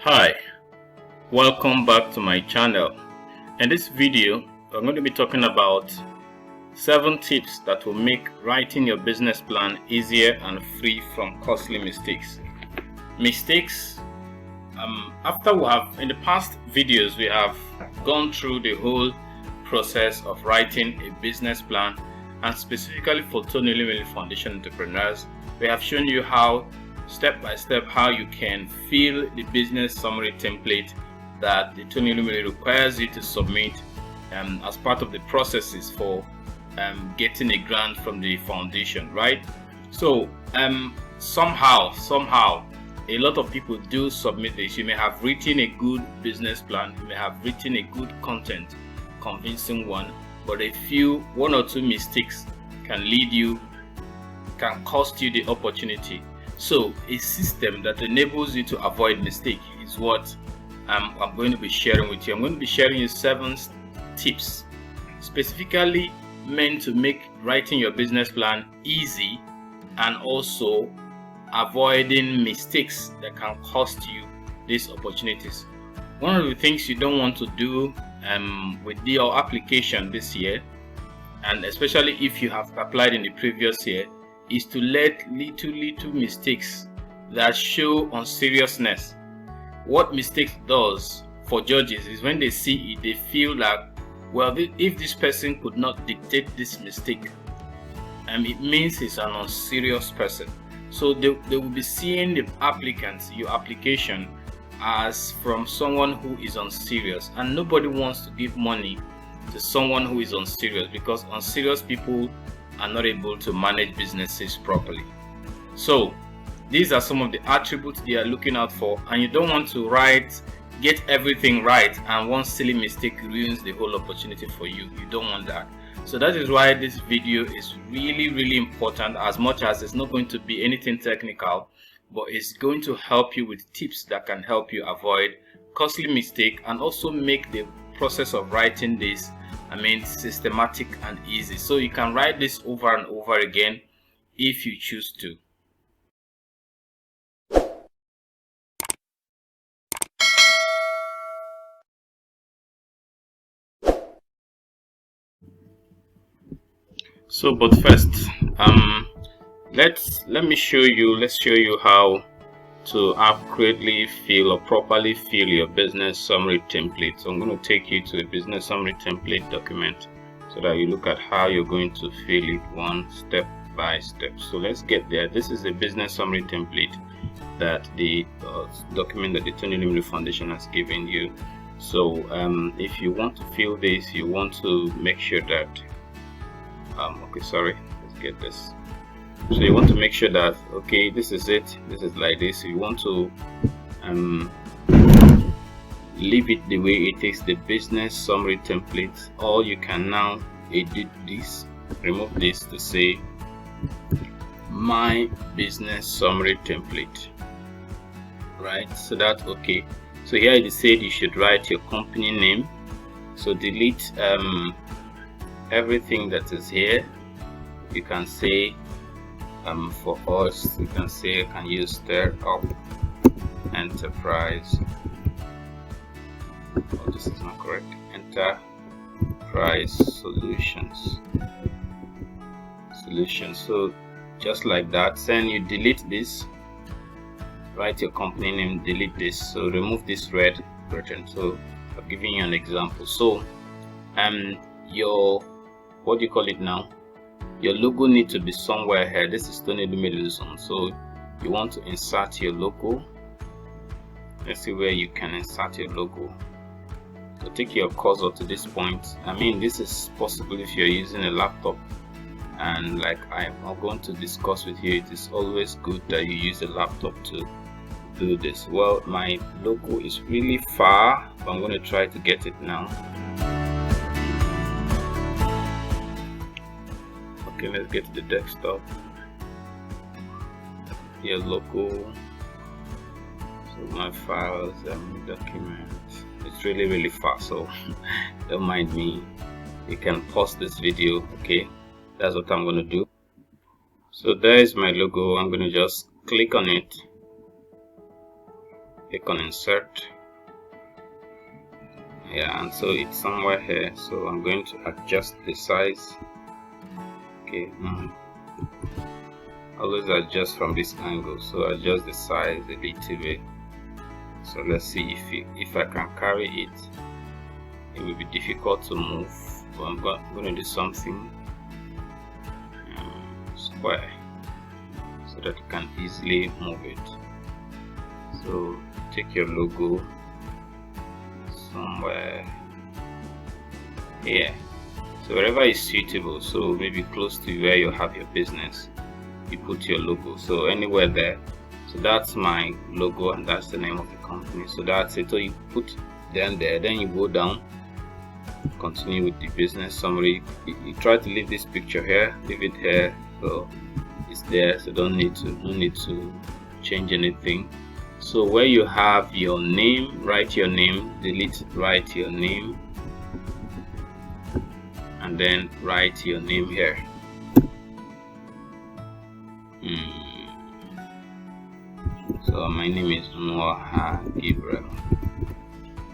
Hi, welcome back to my channel. In this video, I'm going to be talking about 7 tips that will make writing your business plan easier and free from costly mistakes. After we have, in the past videos, we have gone through the whole process of writing a business plan, and specifically for Tony Liability Foundation entrepreneurs, we have shown you how step by step how you can fill the business summary template that the Tony Liability requires you to submit as part of the processes for getting a grant from the foundation, right? So somehow a lot of people do submit this. You may have written a good business plan, you may have written a good content, convincing one, but one or two mistakes can cost you the opportunity. So a system that enables you to avoid mistake is what I'm going to be sharing with you. I'm going to be sharing you 7 tips specifically meant to make writing your business plan easy and also avoiding mistakes that can cost you these opportunities. One of the things you don't want to do with your application this year, and especially if you have applied in the previous year, is to let little mistakes that show unseriousness. What mistakes does for judges is when they see it, they feel like, well, if this person could not dictate this mistake, it means he's an unserious person. So they will be seeing the your application, as from someone who is unserious, and nobody wants to give money to someone who is unserious, because unserious people are not able to manage businesses properly. So these are some of the attributes they are looking out for, and you don't want to get everything right and one silly mistake ruins the whole opportunity for you. You don't want that. So that is why this video is really important, as much as it's not going to be anything technical, but it's going to help you with tips that can help you avoid costly mistake and also make the process of writing this systematic and easy, so you can write this over and over again if you choose to. So, but first, let's show you how to accurately fill or properly fill your business summary template. So I'm going to take you to a business summary template document so that you look at how you're going to fill it one step by step. So let's get there. This is a business summary template that the document that the Tony Liability Foundation has given you. So if you want to fill this, you want to make sure that let's get this. So you want to make sure that, okay, this is it, this is like this. So you want to leave it the way it is, the business summary template, or you can now edit this, remove this to say my business summary template, right? So that's okay. So here it said you should write your company name, so delete everything that is here. You can say for us, you can say, I can use Stir Up Enterprise. Oh, this is not correct. Enterprise Solutions. So just like that, then you delete this, write your company name, delete this. So remove this red button. So I'm giving you an example. So your, what do you call it now, your logo needs to be somewhere here. This is Tony Liability Zone, so you want to insert your logo. Let's see where you can insert your logo. So take your cursor to this point. This is possible if you're using a laptop, and like I'm going to discuss with you, it is always good that you use a laptop to do this. Well, my logo is really far, but I'm going to try to get it now. Okay, let's get to the desktop. Your logo. So my files, document. It's really far, so don't mind me. You can pause this video. Okay, that's what I'm going to do. So there is my logo. I'm going to just click on it. click on insert. Yeah, and so it's somewhere here, so I'm going to adjust the size. Okay, always adjust from this angle, so adjust the size a little bit. So let's see if I can carry it. It will be difficult to move, but I'm going to do something square so that you can easily move it. So take your logo somewhere here, so wherever is suitable, so maybe close to where you have your business, you put your logo, so anywhere there. So that's my logo and that's the name of the company, so that's it. So you put them there, then you go down, continue with the business summary. You try to leave this picture here, leave it here, so it's there, so no need to change anything. So where you have your name, write your name, delete, write your name, and then write your name here. So my name is Noah Gabriel.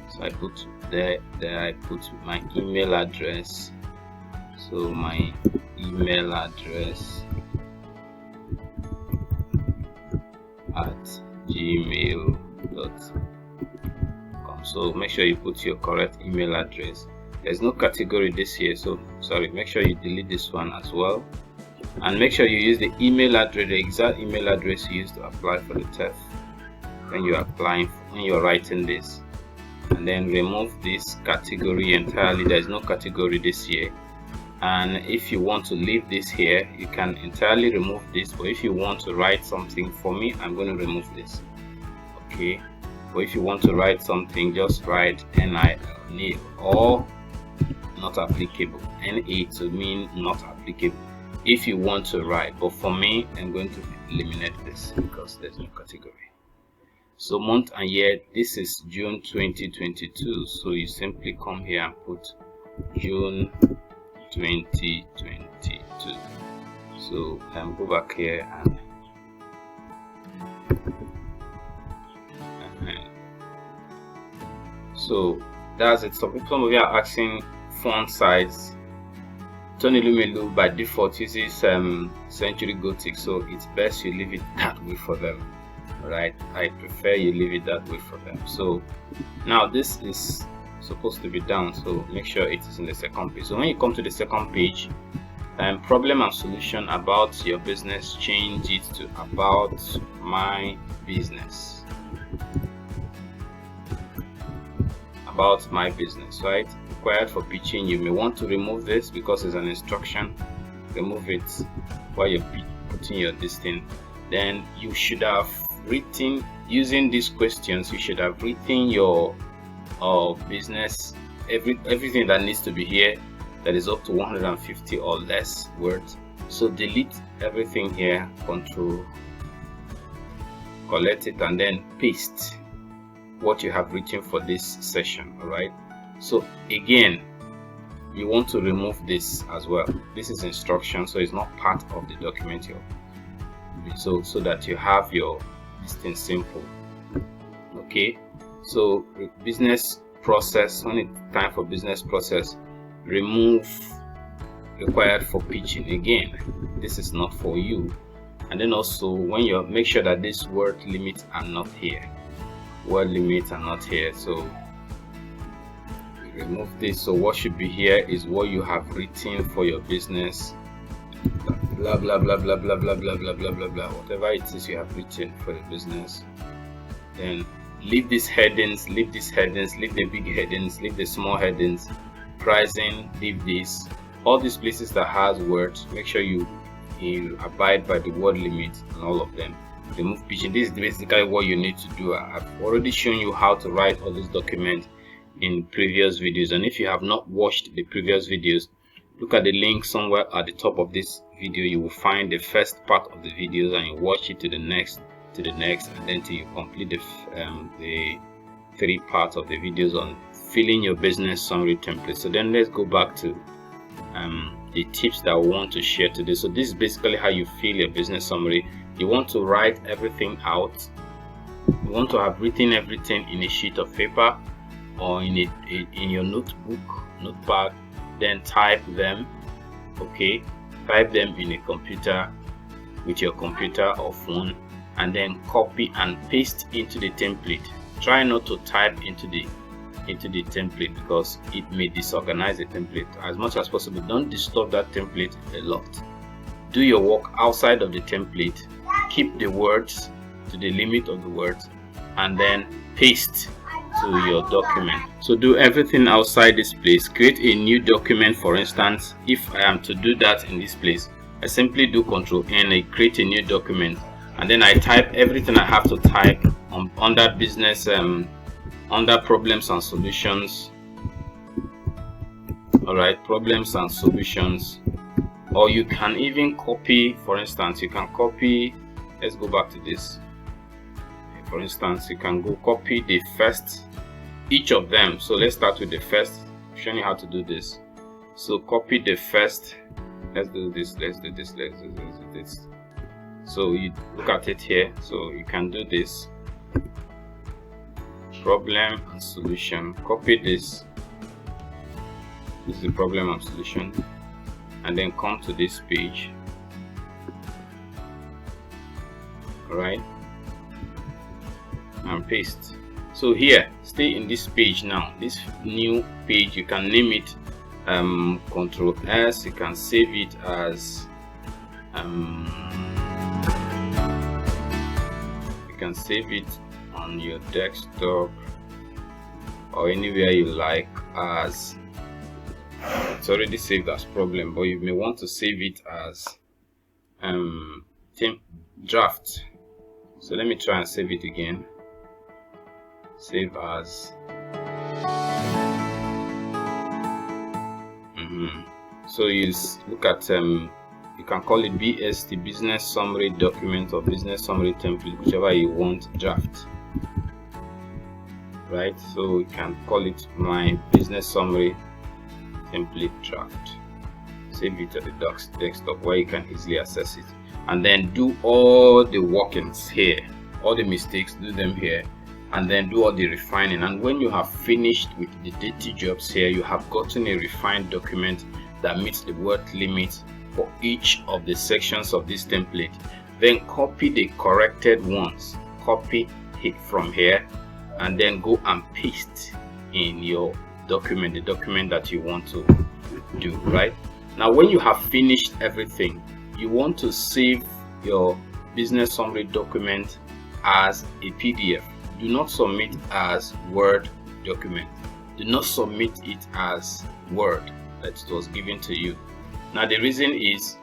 So I put there I put my email address. So my email address at gmail.com. so make sure you put your correct email address. There's no category this year, so sorry, make sure you delete this one as well, and make sure you use the email address, the exact email address you used to apply for the TEF when you're applying, when you're writing this. And then remove this category entirely. There's no category this year, and if you want to leave this here, you can entirely remove this, but if you want to write something, for me, I'm going to remove this. Okay, but if you want to write something, just write NIL or not applicable. NA to mean not applicable if you want to write, but for me, I'm going to eliminate this because there's no category. So month and year, this is June 2022, so you simply come here and put June 2022. So go back here and so that's it. So some of you are asking font size. Tony Lumelu by default uses Century Gothic, so it's best you leave it that way for them. Right, I prefer you leave it that way for them. So now this is supposed to be down, so make sure it is in the second page. So when you come to the second page, problem and solution, about your business, change it to about my business. About my business, right? Required for pitching. You may want to remove this because it's an instruction. Remove it while you're putting your listing. Then you should have written, using these questions, you should have written your business, everything that needs to be here, that is up to 150 or less words. So delete everything here, control, collect it, and then paste what you have written for this session. All right, so again, you want to remove this as well. This is instruction, so it's not part of the document here. So that you have your listing simple. Okay, so business process, when it's time for business process, remove required for pitching. Again, this is not for you. And then also, when you make sure that these word limits are not here, word limits are not here, so remove this. So what should be here is what you have written for your business, blah blah blah blah blah blah blah blah blah blah blah, whatever it is you have written for the business. Then leave these headings, leave these headings, leave the big headings, leave the small headings. Pricing, leave this. All these places that has words, make sure you abide by the word limit and all of them. Remove pitching. This is basically what you need to do. I've already shown you how to write all these documents in previous videos, and if you have not watched the previous videos, look at the link somewhere at the top of this video. You will find the first part of the videos, and you watch it to the next, and then till you complete the 3 parts of the videos on filling your business summary template. So then let's go back to the tips that I want to share today. So this is basically how you fill your business summary. You want to write everything out You want to have written everything in a sheet of paper or in your notepad, then type them. Okay, type them in a computer with your computer or phone, and then copy and paste into the template. Try not to type into the template because it may disorganize the template. As much as possible, don't disturb that template a lot. Do your work outside of the template, keep the words to the limit of the words, and then paste to your document. So do everything outside this place. Create a new document. For instance, if I am to do that in this place, I simply do Ctrl+N, I create a new document, and then I type everything I have to type under business, under problems and solutions. Alright, problems and solutions. Or you can even copy. For instance, you can copy, let's go back to this. For instance, you can go copy the first, each of them. So let's start with the first. I'm showing you how to do this. So copy the first. Let's do this. So you look at it here. So you can do this. Problem and solution. Copy this. This is the problem and solution. And then come to this page. Alright. And paste. So here, stay in this page now. This new page, you can name it Ctrl+S. You can save it as you can save it on your desktop or anywhere you like as, it's already saved as problem, but you may want to save it as draft. So let me try and save it again. Save as so you look at you can call it BST, business summary document, or business summary template, whichever you want, draft. Right, so you can call it my business summary template draft. Save it at the desktop where you can easily access it, and then do all the workings here, all the mistakes, do them here, and then do all the refining. And when you have finished with the dirty jobs here, you have gotten a refined document that meets the word limit for each of the sections of this template. Then copy the corrected ones, copy it from here, and then go and paste in your document, the document that you want to do. Right now, when you have finished everything, you want to save your business summary document as a PDF. Do not submit as Word document. Do not submit it as Word that it was given to you. Now the reason is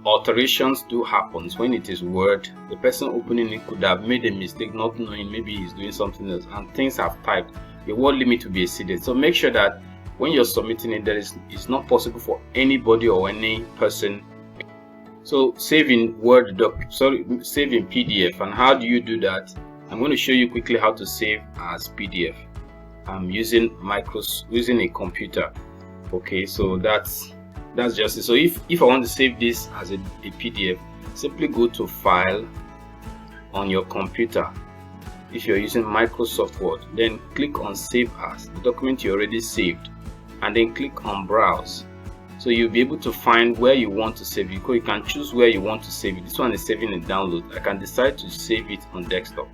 alterations do happen when it is Word. The person opening it could have made a mistake, not knowing maybe he's doing something else, and things have typed. The word limit will be exceeded. So make sure that when you're submitting it, it's not possible for anybody or any person. So save in save in PDF. And how do you do that? I'm going to show you quickly how to save as PDF. I'm using a computer. Okay, so that's just it. So if I want to save this as a PDF, simply go to File on your computer. If you're using Microsoft Word, then click on Save As, the document you already saved, and then click on Browse. So you'll be able to find where you want to save it. You can choose where you want to save it. This one is saving a download. I can decide to save it on desktop,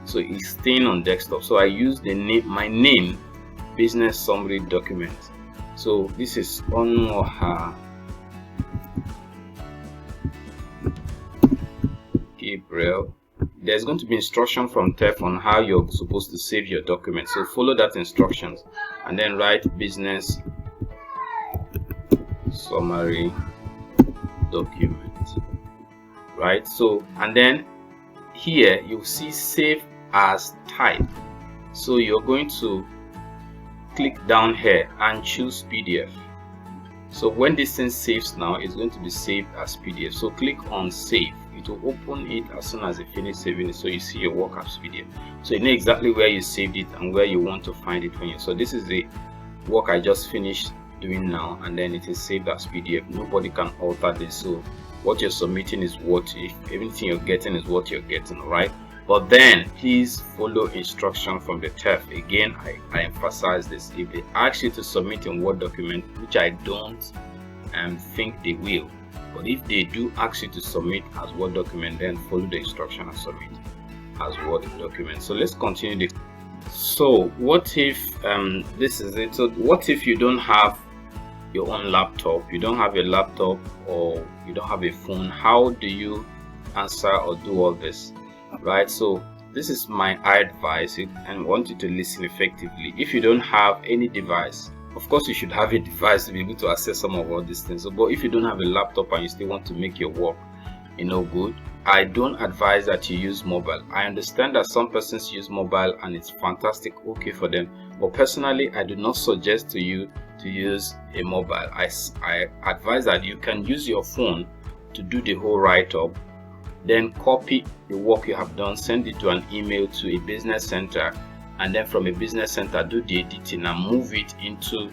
so it's staying on desktop. So I use my name, business summary document. So this is Onoha Gabriel. There's going to be instruction from TEF on how you're supposed to save your document. So follow that instructions and then write business summary document. Right, so and then here you'll see save as type. So you're going to click down here and choose PDF. So when this thing saves now, it's going to be saved as PDF. So click on save. It will open it as soon as it finishes saving it, so you see your work as PDF. So you know exactly where you saved it and where you want to find it when you. So this is the work I just finished doing now, and then it is saved as PDF. Nobody can alter this. So what you're submitting is what, if everything you're getting is what you're getting, right? But then please follow instruction from the TEF. Again, I emphasize this. If they ask you to submit in Word document, which I don't think they will, but if they do ask you to submit as Word document, then follow the instruction and submit as Word document. So let's continue. So what if this is it? So what if you don't have your own laptop, you don't have a laptop, or you don't have a phone? How do you answer or do all this, right? So this is my advice, and I want you to listen effectively. If you don't have any device, of course you should have a device to be able to access some of all these things. So, but if you don't have a laptop and you still want to make your work good, I don't advise that you use mobile. I understand that some persons use mobile and it's fantastic, okay for them, but personally I do not suggest to you to use a mobile. I advise that you can use your phone to do the whole write-up, then copy the work you have done, send it to an email to a business center, and then from a business center do the editing and move it into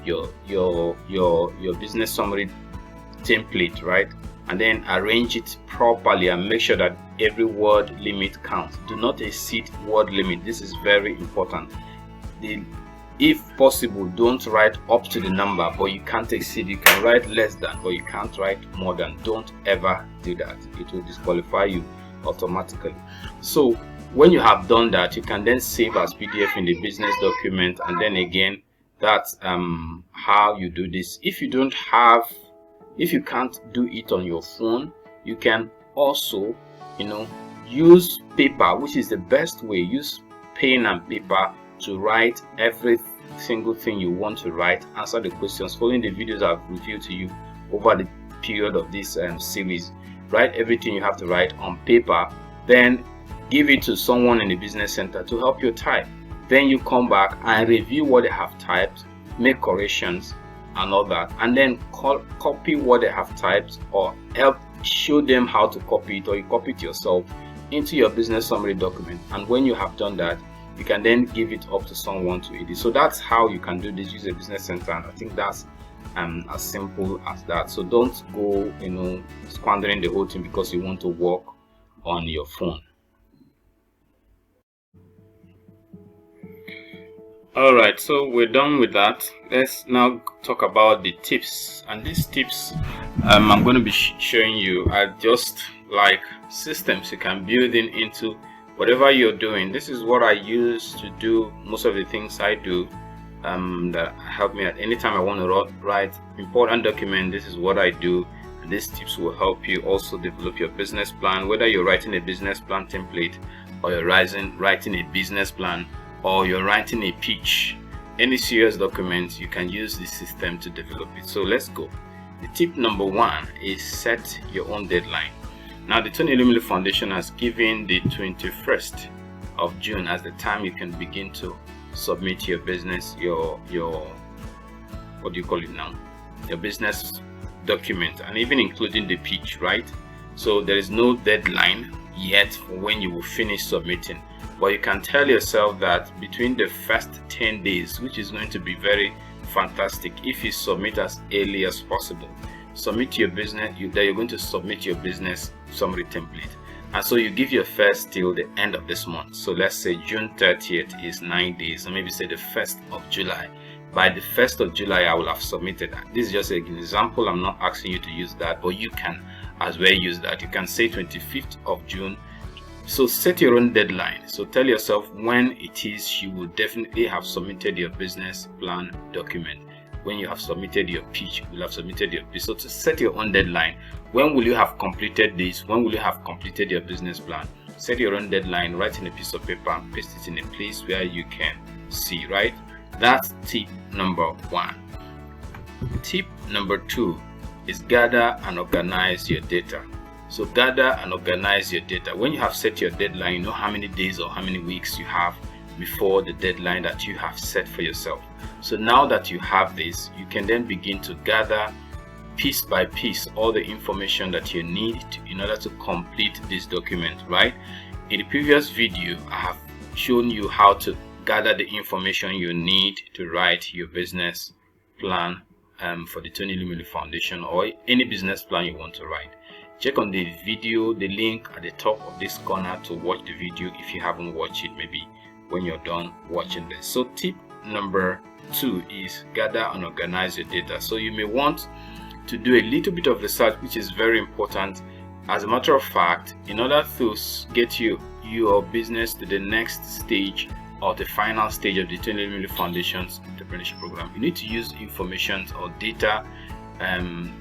your business summary template, right? And then arrange it properly and make sure that every word limit counts. Do not exceed word limit. This is very important. If possible, don't write up to the number, but you can't exceed. You can write less than, but you can't write more than. Don't ever do that. It will disqualify you automatically. So when you have done that, you can then save as PDF in the business document, and then again, that's how you do this. If you can't do it on your phone, you can also use paper, which is the best way. Use pen and paper to write every single thing you want to write, answer the questions following the videos I've reviewed to you over the period of this series. Write everything you have to write on paper, then give it to someone in the business center to help you type. Then you come back and review what they have typed, make corrections and all that, and then copy what they have typed, or help show them how to copy it, or you copy it yourself into your business summary document. And when you have done that, you can then give it up to someone to edit. So that's how you can do this. Use a business center, and I think that's as simple as that. So don't go squandering the whole thing because you want to work on your phone. Alright, so we're done with that. Let's now talk about the tips. And these tips I'm going to be showing you are just like systems you can build into whatever you're doing. This is what I use to do most of the things I do that help me at any time I want to write important document. This is what I do, and these tips will help you also develop your business plan, whether you're writing a business plan template, or you're writing a business plan, or you're writing a pitch. Any serious document, you can use this system to develop it. So let's go. The tip number 1 is set your own deadline. Now, the Tony Elumelu Foundation has given the 21st of June as the time you can begin to submit your business, your what do you call it now, your business document, and even including the pitch, right? So there is no deadline yet for when you will finish submitting, but you can tell yourself that between the first 10 days, which is going to be very fantastic if you submit as early as possible, submit your business, you're going to submit your business summary template. And so you give your first till the end of this month. So let's say June 30th is 9 days, or maybe say the 1st of July. By the 1st of July, I will have submitted that. This is just an example. I'm not asking you to use that, but you can as well use that. You can say 25th of June. So set your own deadline. So tell yourself when it is you will definitely have submitted your business plan document. When you have submitted your pitch, you will have submitted your pitch. So to set your own deadline, when will you have completed this? When will you have completed your business plan? Set your own deadline, write in a piece of paper and paste it in a place where you can see, right? That's tip number 1. Tip number 2 is gather and organize your data. So gather and organize your data. When you have set your deadline, you know how many days or how many weeks you have before the deadline that you have set for yourself. So now that you have this, you can then begin to gather piece by piece all the information that you need in order to complete this document, right? In the previous video, I have shown you how to gather the information you need to write your business plan for the Tony Elumelu Foundation, or any business plan you want to write. check on the video, the link at the top of this corner to watch the video if you haven't watched it, maybe when you're done watching this. So tip number 2 is gather and organize your data. So you may want to do a little bit of research, which is very important. As a matter of fact, in order to get your business to the next stage or the final stage of the 20 Million Foundations Entrepreneurship Program, you need to use information or data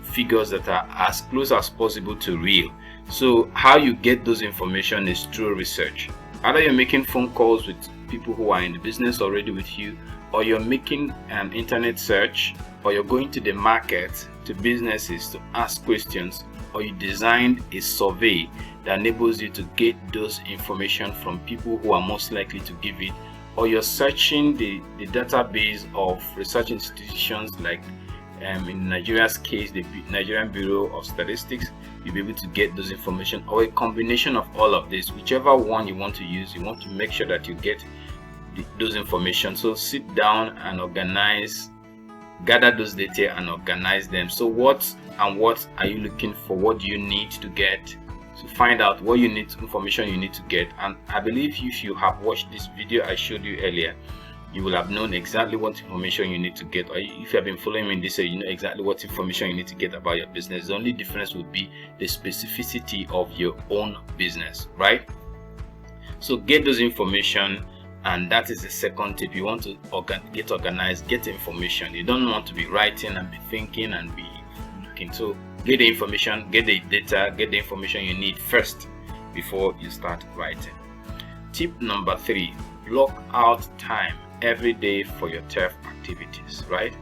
figures that are as close as possible to real. So how you get those information is through research. Either you're making phone calls with people who are in the business already with you, or you're making an internet search, or you're going to the market to businesses to ask questions, or you designed a survey that enables you to get those information from people who are most likely to give it, or you're searching the database of research institutions like in Nigeria's case, the Nigerian Bureau of Statistics. You'll be able to get those information, or a combination of all of this. Whichever one you want to use, you want to make sure that you get those information. So sit down and organize, gather those data and organize them. So what are you looking for? What do you need to get? So find out what you need, information you need to get. And I believe if you have watched this video I showed you earlier, you will have known exactly what information you need to get. Or if you have been following me in this, you know exactly what information you need to get about your business. The only difference would be the specificity of your own business, right? So get those information, and that is the second tip. You want to get organized, get information. You don't want to be writing and be thinking and be looking. So get the information, get the data, get the information you need first before you start writing. Tip number 3, block out time every day for your TEF activities, right?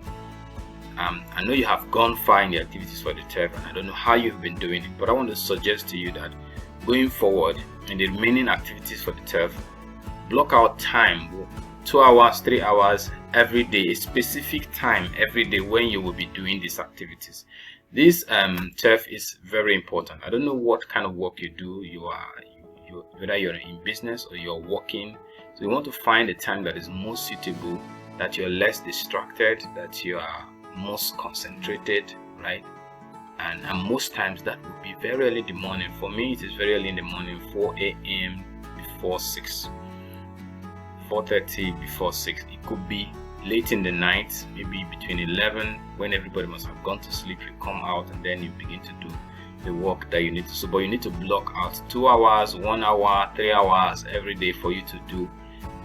I know you have gone far in the activities for the TEF, and I don't know how you've been doing it, but I want to suggest to you that going forward in the remaining activities for the TEF, block out time, 2 hours, 3 hours every day, a specific time every day when you will be doing these activities. This TEF is very important. I don't know what kind of work you do. Whether you're in business or you're working. So you want to find a time that is most suitable, that you're less distracted, that you are most concentrated, right? And most times that would be very early in the morning. For me, it is very early in the morning, 4 a.m. before 6, 4:30 before 6. It could be late in the night, maybe between 11, when everybody must have gone to sleep. You come out and then you begin to do the work that you need to. So, but you need to block out 2 hours, 1 hour, 3 hours every day for you to do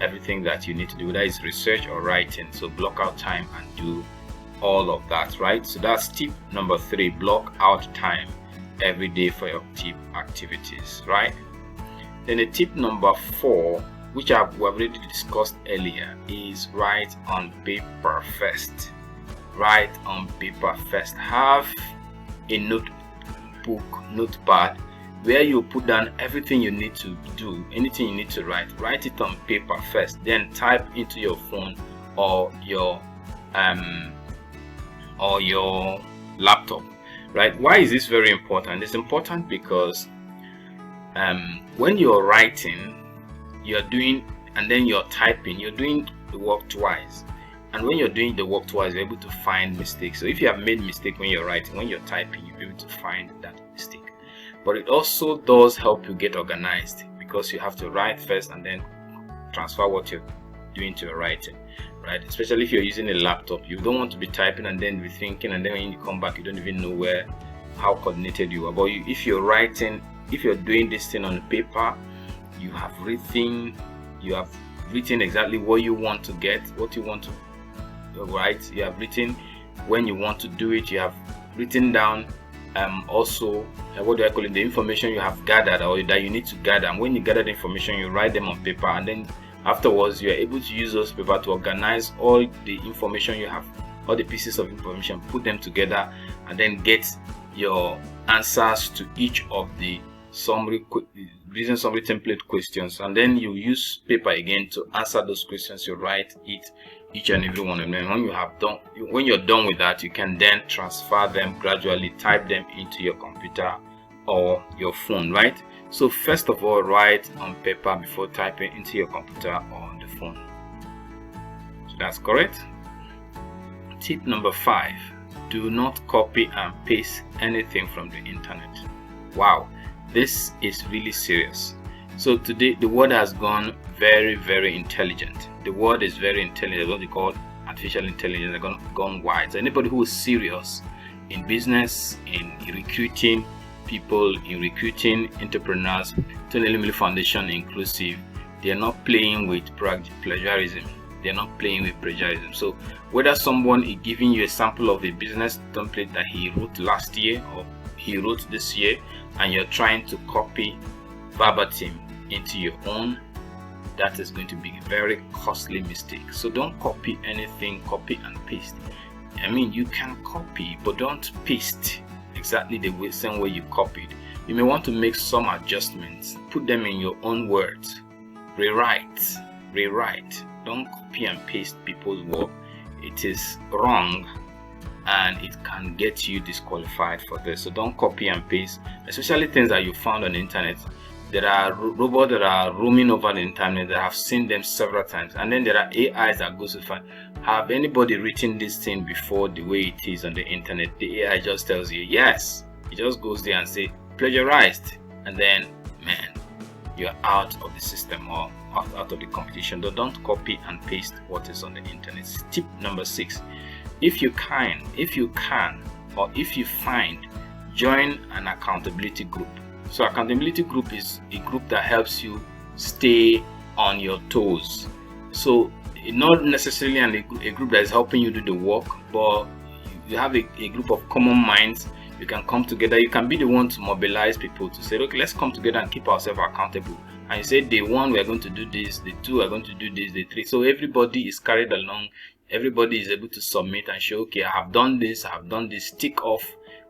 everything that you need to do, whether it's research or writing. So block out time and do all of that, right? So that's tip number 3, block out time every day for your tip activities, right? Then the tip number 4, which we have already discussed earlier, is write on paper first. Write on paper first. Have a notepad where you put down everything you need to do, anything you need to write. Write it on paper first, then type into your phone or your laptop, right? Why is this very important? It's important because when you're writing, you're doing, and then you're typing, you're doing the work twice. And when you're doing the work twice, you're able to find mistakes. So if you have made mistake when you're writing, when you're typing, you'll be able to find that mistake. But it also does help you get organized, because you have to write first and then transfer what you're doing to your writing, right? Especially if you're using a laptop, you don't want to be typing and then be thinking, and then when you come back, you don't even know how coordinated you are. But if you're writing, if you're doing this thing on paper, you have written exactly what you want to get, what you want to write. You have written when you want to do it. You have written down also what do I call it, the information you have gathered or that you need to gather. And when you gather the information, you write them on paper, and then afterwards you are able to use those paper to organize all the information you have, all the pieces of information, put them together, and then get your answers to each of the reason summary template questions. And then you use paper again to answer those questions. You write each and every one of them. When you're done with that, you can then transfer them gradually, type them into your computer or your phone, right? So first of all, write on paper before typing into your computer or on the phone. So that's correct. Tip number 5, do not copy and paste anything from the internet. wow, this is really serious. So today the world has gone very, very intelligent. The world is very intelligent, what we call artificial intelligence, has gone wide. So anybody who is serious in business, in recruiting people, in recruiting entrepreneurs, Untitled Foundation inclusive, they are not playing with plagiarism. They are not playing with plagiarism. So whether someone is giving you a sample of a business template that he wrote last year or he wrote this year, and you're trying to copy verbatim into your own, that is going to be a very costly mistake. So don't copy anything, copy and paste. I mean, you can copy, but don't paste exactly the same way you copied. You may want to make some adjustments, put them in your own words, rewrite. Don't copy and paste people's work. It is wrong and it can get you disqualified for this. So don't copy and paste, especially things that you found on the internet. There are robots that are roaming over the internet that have seen them several times, and then there are AIs that goes to find, have anybody written this thing before the way it is on the internet? The AI just tells you yes. It just goes there and say plagiarized, and then man, you're out of the system or out of the competition. Don't copy and paste what is on the internet. Tip number 6: if you can, or if you find, join an accountability group. So accountability group is a group that helps you stay on your toes. So not necessarily a group that is helping you do the work, but you have a group of common minds. You can come together. You can be the one to mobilize people to say, okay, let's come together and keep ourselves accountable. And you say, day 1 we are going to do this, day 2 we are going to do this, day 3. So everybody is carried along. Everybody is able to submit and show, okay, I have done this, tick off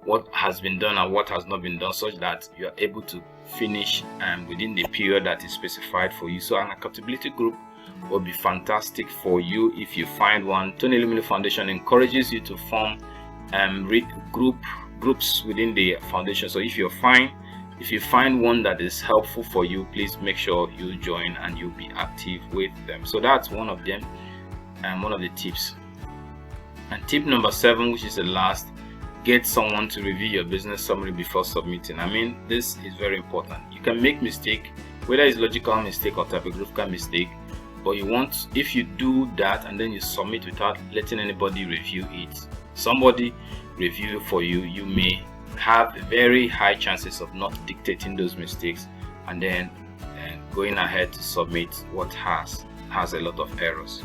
what has been done and what has not been done, such that you are able to finish within the period that is specified for you. So an accountability group will be fantastic for you if you find one. Untitled Foundation encourages you to form groups within the foundation. So if you find one that is helpful for you, please make sure you join and you'll be active with them. So that's one of them, and one of the tips. And tip number 7, which is the last: get someone to review your business summary before submitting. I mean, this is very important. You can make mistake, whether it's logical mistake or typographical mistake, but if you do that and then you submit without letting anybody review it, somebody review for you, you may have very high chances of not dictating those mistakes and then going ahead to submit what has a lot of errors.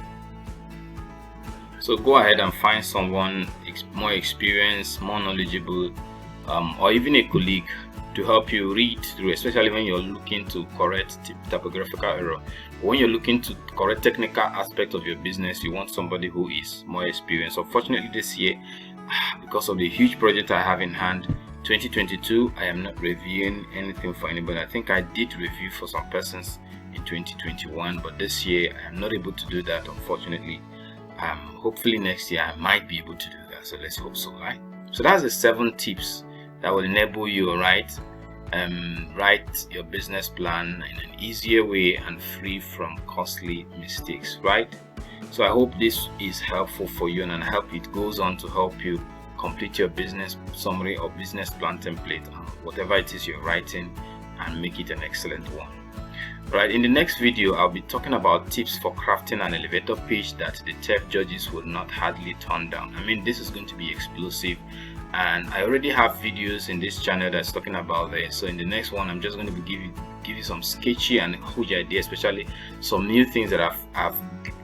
So go ahead and find someone more experienced, more knowledgeable, or even a colleague to help you read through, especially when you're looking to correct typographical error. When you're looking to correct technical aspect of your business, you want somebody who is more experienced. Unfortunately, this year, because of the huge project I have in hand, 2022, I am not reviewing anything for anybody. I think I did review for some persons in 2021, but this year I am not able to do that, unfortunately. Hopefully next year I might be able to do that, so let's hope so, right? So that's the 7 tips that will enable you, right, write your business plan in an easier way and free from costly mistakes, right? So I hope this is helpful for you, and I hope it goes on to help you complete your business summary or business plan template, whatever it is you're writing, and make it an excellent one. Right, in the next video, I'll be talking about tips for crafting an elevator pitch that the TEF judges would not hardly turn down. I mean, this is going to be explosive, and I already have videos in this channel that's talking about this. So in the next one, I'm just going to be give you some sketchy and huge ideas, especially some new things that I've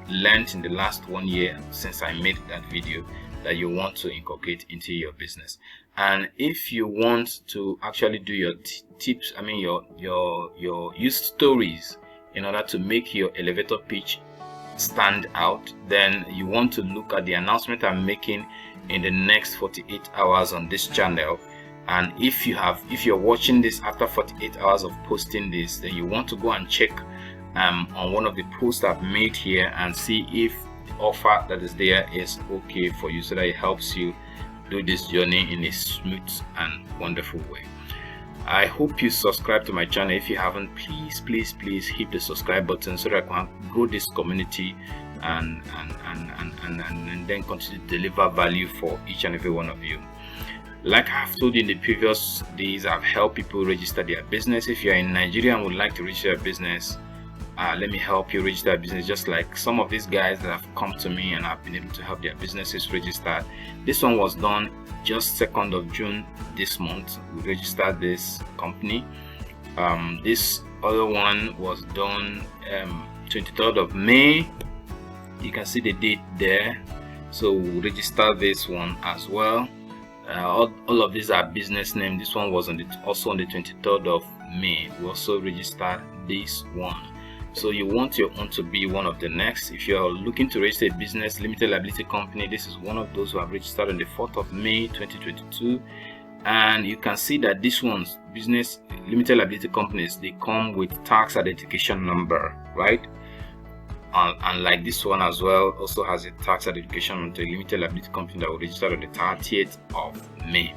learned in the last 1 year since I made that video, that you want to incorporate into your business. And if you want to actually do your tips, I mean your use stories in order to make your elevator pitch stand out, then you want to look at the announcement I'm making in the next 48 hours on this channel. And if you're watching this after 48 hours of posting this, then you want to go and check on one of the posts I've made here and see if the offer that is there is okay for you, so that it helps you do this journey in a smooth and wonderful way. I hope you subscribe to my channel. If you haven't, please hit the subscribe button so that I can grow this community and then continue to deliver value for each and every one of you. Like I've told you in the previous days, I've helped people register their business. If you're in Nigeria and would like to register a business, let me help you register a business, just like some of these guys that have come to me and I've been able to help their businesses registered. This one was done just 2nd of June this month. We registered this company. This other one was done 23rd of May. You can see the date there. So we'll register this one as well. All of these are business name. This one was also on the 23rd of May. We also registered this one. So you want your own to be one of the next. If you're looking to register a business limited liability company, this is one of those who have registered on the 4th of May 2022. And you can see that this one's business limited liability companies, they come with tax identification number, right? And like this one as well, also has a tax identification number to a limited liability company that will register on the 30th of May.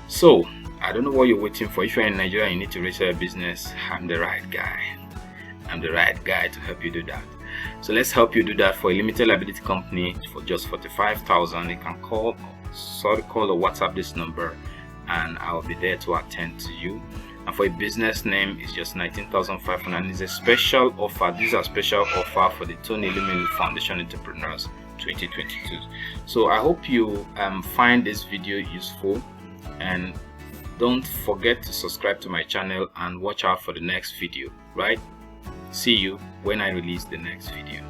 So I don't know what you're waiting for. If you're in Nigeria and you need to register a business, I'm the right guy. I'm the right guy to help you do that. So let's help you do that. For a limited liability company for just 45,000, you can call or WhatsApp this number and I'll be there to attend to you. And for a business name, it's just 19,500. It's a special offer. These are special offer for the Tony Elumelu Foundation Entrepreneurs 2022. So I hope you find this video useful, and don't forget to subscribe to my channel and watch out for the next video, right? See you when I release the next video.